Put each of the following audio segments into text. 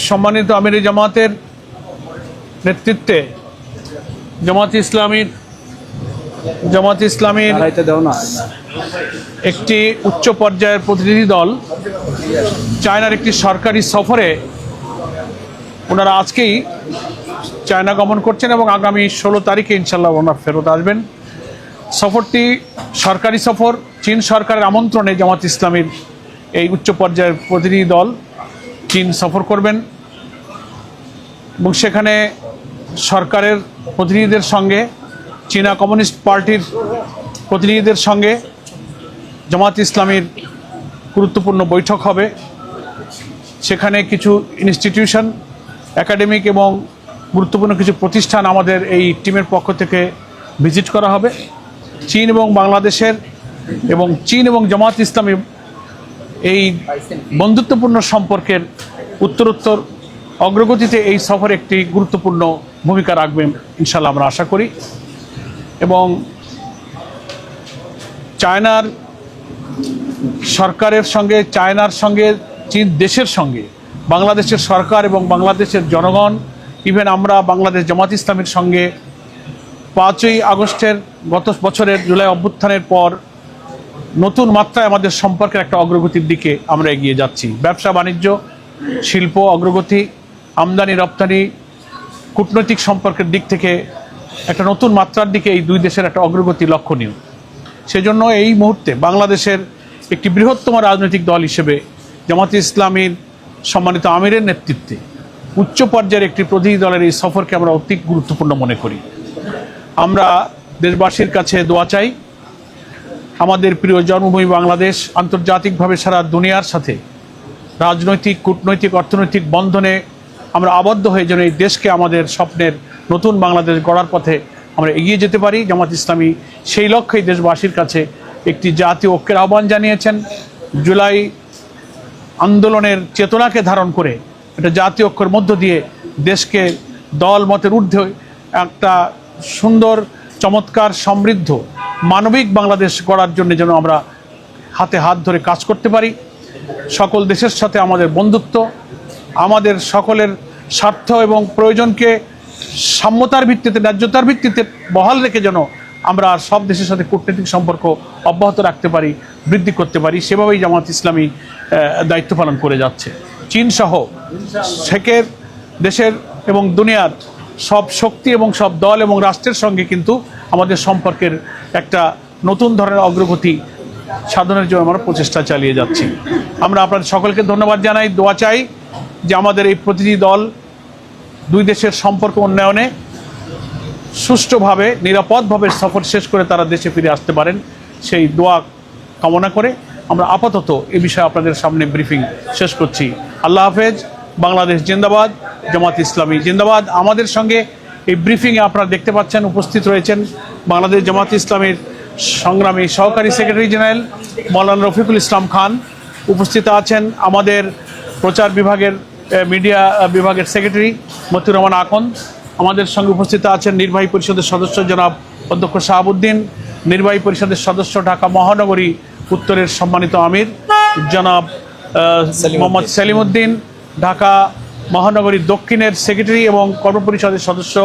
সম্মানিত আমিরি জামাতের নেতৃত্বে জামাত ইসলামীর একটি উচ্চ পর্যায়ের প্রতিনিধি দল চায়নার একটি সরকারি সফরে ওনারা আজকেই চায়না গমন করছেন এবং আগামী 16 তারিখে ইনশাল্লাহ ওনারা ফেরত আসবেন। সফরটি সরকারি সফর। চীন সরকারের আমন্ত্রণে জামাত ইসলামীর এই উচ্চ পর্যায়ের প্রতিনিধি দল চীন সফর করবেন এবং সেখানে সরকারের প্রতিনিধিদের সঙ্গে চীনা কমিউনিস্ট পার্টির প্রতিনিধিদের সঙ্গে জামাত ইসলামীর গুরুত্বপূর্ণ বৈঠক হবে। সেখানে কিছু ইনস্টিটিউশন, একাডেমিক এবং গুরুত্বপূর্ণ কিছু প্রতিষ্ঠান আমাদের এই টিমের পক্ষ থেকে ভিজিট করা হবে। চীন এবং বাংলাদেশের এবং চীন এবং জামাত ইসলামী এই বন্ধুত্বপূর্ণ সম্পর্কের উত্তরোত্তর অগ্রগতিতে এই সফর একটি গুরুত্বপূর্ণ ভূমিকা রাখবে ইনশাল্লাহ আমরা আশা করি। এবং চায়নার সরকারের সঙ্গে, চায়নার সঙ্গে, চীন দেশের সঙ্গে বাংলাদেশের সরকার এবং বাংলাদেশের জনগণ, ইভেন আমরা বাংলাদেশ জামাত ইসলামীর সঙ্গে 5ই আগস্টের গত বছরের জুলাই অভ্যুত্থানের পর নতুন মাত্রায় আমাদের সম্পর্কের একটা অগ্রগতির দিকে আমরা এগিয়ে যাচ্ছি। ব্যবসা বাণিজ্য, শিল্প অগ্রগতি, আমদানি রপ্তানি, কূটনৈতিক সম্পর্কের দিক থেকে একটা নতুন মাত্রার দিকে এই দুই দেশের একটা অগ্রগতি লক্ষণীয়। সেজন্য এই মুহূর্তে বাংলাদেশের একটি বৃহত্তম রাজনৈতিক দল হিসেবে জামাত ইসলামীর সম্মানিত আমিরের নেতৃত্বে উচ্চ পর্যায়ের একটি প্রতিনিধি দলের এই সফরকে আমরা অতি গুরুত্বপূর্ণ মনে করি। আমরা দেশবাসীর কাছে দোয়া চাই আমাদের প্রিয় জন্মভূমি বাংলাদেশ আন্তর্জাতিকভাবে সারা দুনিয়ার সাথে রাজনৈতিক, কূটনৈতিক, অর্থনৈতিক বন্ধনে আমরা আবদ্ধ হয়ে যেন এই দেশকে আমাদের স্বপ্নের নতুন বাংলাদেশ গড়ার পথে আমরা এগিয়ে যেতে পারি। জামাত ইসলামী সেই লক্ষ্যেই দেশবাসীর কাছে একটি জাতীয় ঐক্যের আহ্বান জানিয়েছেন। জুলাই আন্দোলনের চেতনাকে ধারণ করে একটা জাতীয় ঐক্যের মধ্য দিয়ে দেশকে দল মতের ঊর্ধ্বে একটা সুন্দর, চমৎকার, সমৃদ্ধ, মানবিক বাংলাদেশ গড়ার জন্য যেন আমরা হাতে হাত ধরে কাজ করতে পারি। সকল দেশের সাথে আমাদের বন্ধুত্ব, আমাদের সকলের স্বার্থ এবং প্রয়োজনকে সাম্যতার ভিত্তিতে, ন্যায্যতার ভিত্তিতে বহাল রেখে যেন আমরা সব দেশের সাথে কূটনৈতিক সম্পর্ক অব্যাহত রাখতে পারি, বৃদ্ধি করতে পারি, সেভাবেই জামাত ইসলামী দায়িত্ব পালন করে যাচ্ছে। চীন সহ শেখের দেশের এবং দুনিয়ার সব শক্তি এবং সব দল এবং রাষ্ট্রের সঙ্গে কিন্তু আমাদের সম্পর্কের একটা নতুন ধরনের অগ্রগতি সাধনের জন্য আমরা প্রচেষ্টা চালিয়ে যাচ্ছি। আমরা আপনাদের সকলকে ধন্যবাদ জানাই, দোয়া চাই যে আমাদের এই প্রতিনিধি দল দুই দেশের সম্পর্ক উন্নয়নে সুষ্ঠুভাবে, নিরাপদভাবে সফর শেষ করে তারা দেশে ফিরে আসতে পারেন, সেই দোয়া কামনা করে আমরা আপাতত এ বিষয়ে আপনাদের সামনে ব্রিফিং শেষ করছি। আল্লাহ হাফেজ। বাংলাদেশ জিন্দাবাদ, জামাত ইসলামী জিন্দাবাদ। আমাদের সঙ্গে এই ব্রিফিংয়ে আপনারা দেখতে পাচ্ছেন উপস্থিত রয়েছেন বাংলাদেশ জামাত ইসলামীর সংগ্রামী সহকারী সেক্রেটারি জেনারেল মৌলানা রফিকুল ইসলাম খান, উপস্থিত আছেন আমাদের প্রচার বিভাগের, মিডিয়া বিভাগের সেক্রেটারি মতিউর রহমান আকন, আমাদের সঙ্গে উপস্থিত আছেন নির্বাহী পরিষদের সদস্য জনাব অধ্যক্ষ শাহাবুদ্দিন, নির্বাহী পরিষদের সদস্য ঢাকা মহানগরী উত্তরের সম্মানিত আমির জনাব মোহাম্মদ সেলিম উদ্দিন, ঢাকা মহানগরী দক্ষিণের সেক্রেটারি এবং কর্মপরিষদের সদস্য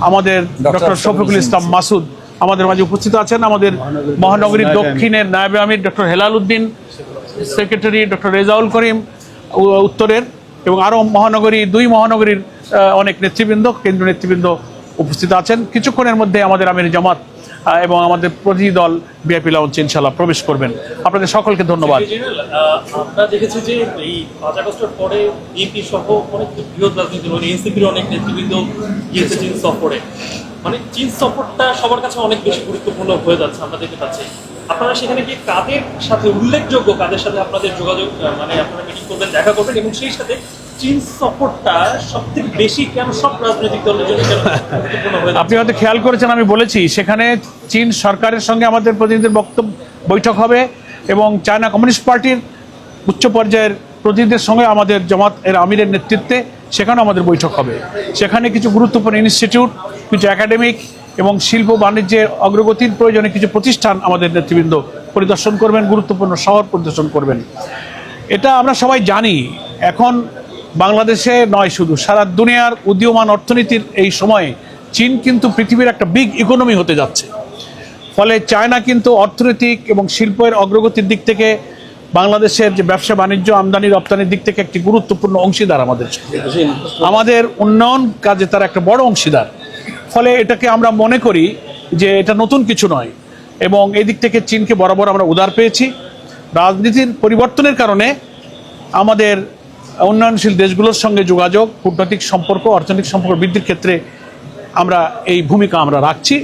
আমাদের ডক্টর শফিকুল ইসলাম মাসুদ আমাদের মাঝে উপস্থিত আছেন, আমাদের মহানগরী দক্ষিণের নায়েবে আমির doctor Helal Uddin, secretary doctor Rezaul Karim উত্তরের, এবং আরও দুই মহানগরীর অনেক নেতৃবৃন্দ, কেন্দ্রীয় নেতৃবৃন্দ উপস্থিত আছেন। কিছুক্ষণের মধ্যে আমাদের আমির জামাত এবং আমাদের প্রতিনিধি দল ভিআইপি লাউঞ্জে ইনশাআল্লাহ প্রবেশ করবেন। আপনাদের সকলকে ধন্যবাদ। আমরা দেখেছি যে এই 5 আগস্টের পরে বিএনপি সহ অনেক বৃহৎ রাজনীতি দল, এনসিপির অনেক নেতৃবৃন্দ গিয়েছে চীন সফরে। মানে চীন সফরটা সবার কাছে অনেক বেশি গুরুত্বপূর্ণ হয়ে যাচ্ছে, আমরা দেখতে পাচ্ছি। আপনারা সেখানে গিয়ে কাদের সাথে, উল্লেখযোগ্য কাদের সাথে আপনাদের যোগাযোগ, মানে আপনারা মিটিং করবেন, দেখা করবেন, এবং সেই সাথে চীন সফরটা সবথেকে বেশি কেন সব রাজনৈতিক দলের জন্য গুরুত্বপূর্ণ হয়ে যাচ্ছে? আপনি হয়তো খেয়াল করেছেন, আমি বলেছি সেখানে চীন সরকারের সঙ্গে আমাদের প্রতিনিধিদের বৈঠক হবে এবং চায়না কমিউনিস্ট পার্টির উচ্চ পর্যায়ের প্রতিনিধিদের সঙ্গে আমাদের জামাত এর আমিরের নেতৃত্বে সেখানেও আমাদের বৈঠক হবে। সেখানে কিছু গুরুত্বপূর্ণ ইনস্টিটিউট, কিছু একাডেমিক এবং শিল্প বাণিজ্যের অগ্রগতির প্রয়োজনে কিছু প্রতিষ্ঠান আমাদের নেতৃবৃন্দ পরিদর্শন করবেন, গুরুত্বপূর্ণ শহর পরিদর্শন করবেন। এটা আমরা সবাই জানি। এখন বাংলাদেশে নয়, শুধু সারা দুনিয়ার উদীয়মান অর্থনীতির এই সময়ে চীন কিন্তু পৃথিবীর একটা বিগ ইকোনমি হতে যাচ্ছে। ফলে চায়না কিন্তু অর্থনৈতিক এবং শিল্পের অগ্রগতির দিক থেকে বাংলাদেশের যে ব্যবসা বাণিজ্য আমদানি রপ্তানির দিক থেকে একটি গুরুত্বপূর্ণ অংশীদার আমাদের উন্নয়ন কাজে তার একটা বড় অংশীদার। ফলে এটাকে আমরা মনে করি যে এটা নতুন কিছু নয়, এবং এই দিক থেকে চীনকে বরাবর আমরা উদার পেয়েছি। রাজনীতির পরিবর্তনের কারণে আমাদের উন্নয়নশীল দেশগুলোর সঙ্গে যোগাযোগ, কূটনৈতিক সম্পর্ক, অর্থনৈতিক সম্পর্ক বৃদ্ধির ক্ষেত্রে আমরা এই ভূমিকা আমরা রাখছি,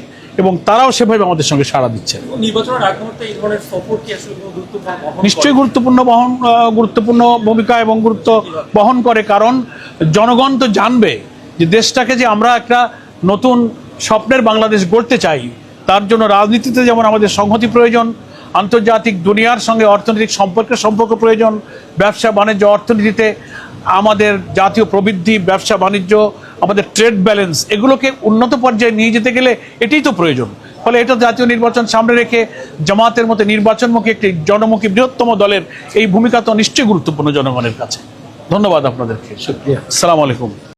এবং তারাও সেভাবে আমাদের সঙ্গে সাড়া দিচ্ছে। নির্বাচনের আগ মুহূর্তে এই ধরনের সফর কি আসলে কোনো গুরুত্ব বহন করে? নিশ্চয়ই গুরুত্বপূর্ণ ভূমিকা এবং গুরুত্ব বহন করে, কারণ জনগণ তো জানবে যে দেশটাকে যে আমরা একটা নতুন স্বপ্নের বাংলাদেশ গড়তে চাই, তার জন্য রাজনীতিতে যেমন আমাদের সংহতি প্রয়োজন, আন্তর্জাতিক দুনিয়ার সঙ্গে অর্থনৈতিক সম্পর্ক প্রয়োজন, ব্যবসা বাণিজ্য অর্থনীতিতে আমাদের জাতীয় প্রবৃদ্ধি, ব্যবসা বাণিজ্য, আমাদের ট্রেড ব্যালেন্স, এগুলোকে উন্নত পর্যায়ে নিয়ে যেতে গেলে এটাই তো প্রয়োজন। ফলে এটা জাতীয় নির্বাচন সামনে রেখে জামাতের মতো নির্বাচনমুখী একটি জনমুখী বৃহত্তম দলের এই ভূমিকা তো নিশ্চয়ই গুরুত্বপূর্ণ জনগণের কাছে। ধন্যবাদ আপনাদেরকে। শুকরিয়া। আসসালামু আলাইকুম।